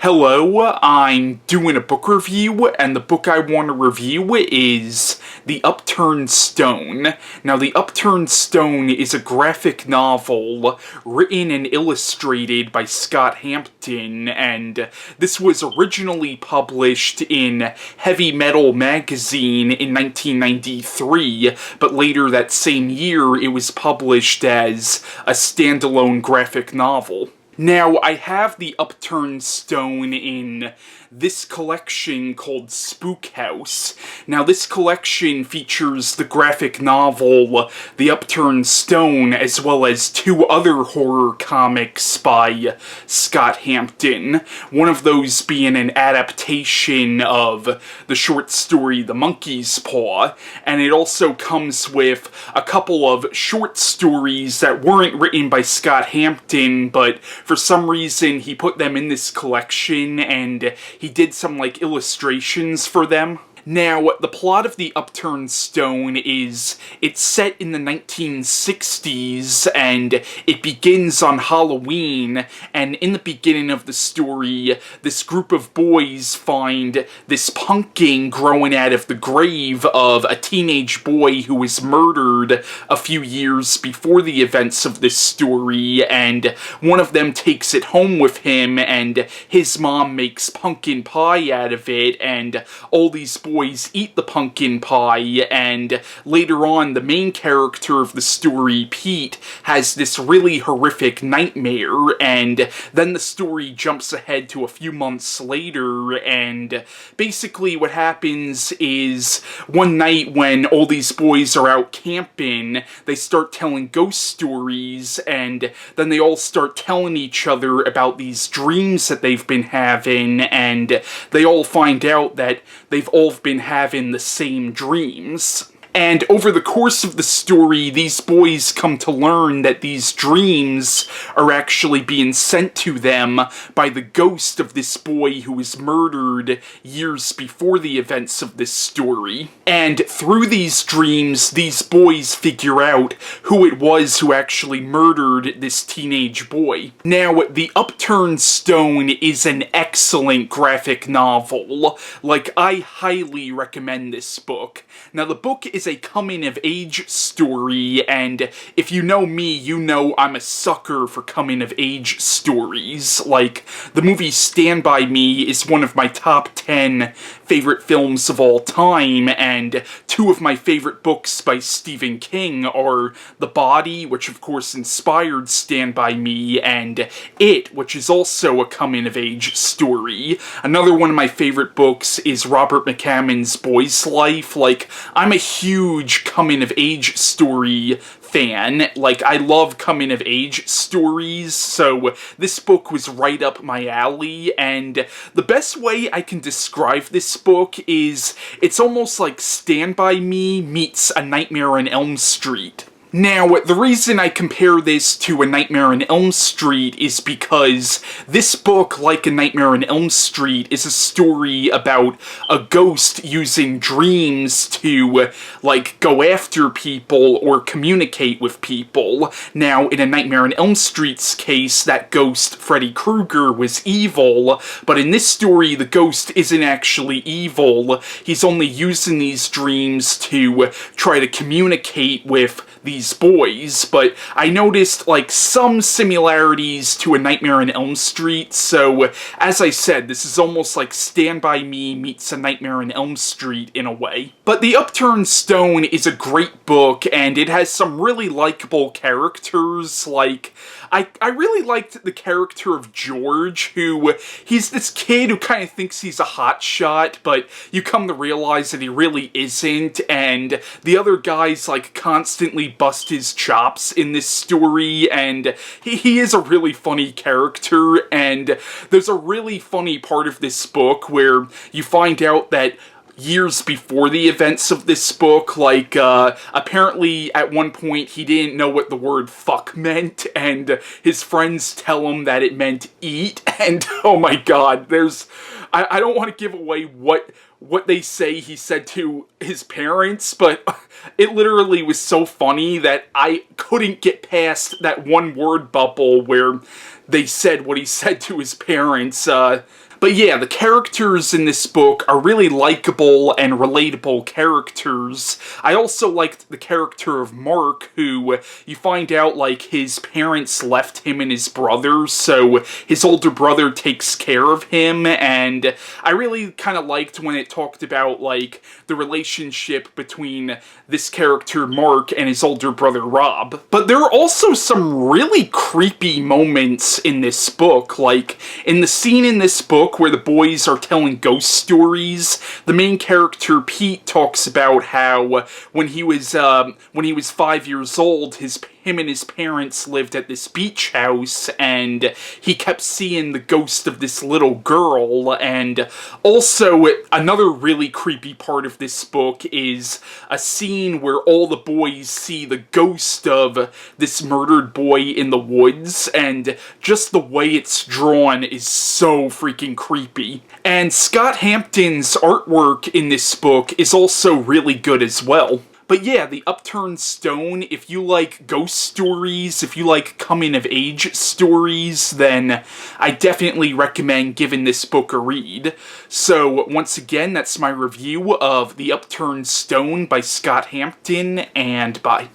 Hello, I'm doing a book review, and the book I want to review is The Upturned Stone. Now, The Upturned Stone is a graphic novel written and illustrated by Scott Hampton, and this was originally published in Heavy Metal magazine in 1993, but later that same year it was published as a standalone graphic novel. Now, I have The Upturned Stone in this collection called Spook House. Now, this collection features the graphic novel The Upturned Stone, as well as two other horror comics by Scott Hampton. One of those being an adaptation of the short story The Monkey's Paw, and it also comes with a couple of short stories that weren't written by Scott Hampton, but for some reason he put them in this collection, and he did some, illustrations for them. Now, the plot of The Upturned Stone is, it's set in the 1960s, and it begins on Halloween, and in the beginning of the story, this group of boys find this pumpkin growing out of the grave of a teenage boy who was murdered a few years before the events of this story, and one of them takes it home with him, and his mom makes pumpkin pie out of it, and all these boys eat the pumpkin pie, and later on the main character of the story, Pete, has this really horrific nightmare, and then the story jumps ahead to a few months later, and basically what happens is one night when all these boys are out camping, they start telling ghost stories, and then they all start telling each other about these dreams that they've been having, and they all find out that they've all been having the same dreams. And over the course of the story, these boys come to learn that these dreams are actually being sent to them by the ghost of this boy who was murdered years before the events of this story. And through these dreams, these boys figure out who it was who actually murdered this teenage boy. Now, The Upturned Stone is an excellent graphic novel. I highly recommend this book. Now, the book is a coming-of-age story, and if you know me, you know I'm a sucker for coming-of-age stories. The movie Stand By Me is one of my top 10 favorite films of all time, and two of my favorite books by Stephen King are The Body, which of course inspired Stand By Me, and It, which is also a coming-of-age story. Another one of my favorite books is Robert McCammon's Boy's Life. I'm a huge coming-of-age story fan. I love coming-of-age stories, so this book was right up my alley, and the best way I can describe this book is it's almost like Stand By Me meets A Nightmare on Elm Street. Now, the reason I compare this to A Nightmare on Elm Street is because this book, like A Nightmare on Elm Street, is a story about a ghost using dreams to, go after people or communicate with people. Now, in A Nightmare on Elm Street's case, that ghost, Freddy Krueger, was evil, but in this story, the ghost isn't actually evil. He's only using these dreams to try to communicate with these boys, but I noticed, some similarities to A Nightmare on Elm Street, so, as I said, this is almost like Stand By Me meets A Nightmare on Elm Street in a way. But The Upturned Stone is a great book, and it has some really likable characters, I really liked the character of George, who, he's this kid who kind of thinks he's a hotshot, but you come to realize that he really isn't, and the other guys, constantly bust his chops in this story, and he is a really funny character, and there's a really funny part of this book where you find out that years before the events of this book, apparently at one point he didn't know what the word fuck meant, and his friends tell him that it meant eat, and oh my god, I don't want to give away what they say he said to his parents, but it literally was so funny that I couldn't get past that one word bubble where they said what he said to his parents. But yeah, the characters in this book are really likable and relatable characters. I also liked the character of Mark, who you find out, like, his parents left him and his brother, so his older brother takes care of him, and I really kind of liked when it talked about, like, the relationship between this character, Mark, and his older brother, Rob. But there are also some really creepy moments in this book, like, in the scene in this book where the boys are telling ghost stories, the main character Pete talks about how when he was 5 years old, him and his parents lived at this beach house, and he kept seeing the ghost of this little girl. And also, another really creepy part of this book is a scene where all the boys see the ghost of this murdered boy in the woods, and just the way it's drawn is so freaking creepy. And Scott Hampton's artwork in this book is also really good as well. But yeah, the Upturned Stone, if you like ghost stories, if you like coming-of-age stories, then I definitely recommend giving this book a read. So, once again, that's my review of The Upturned Stone by Scott Hampton, and bye.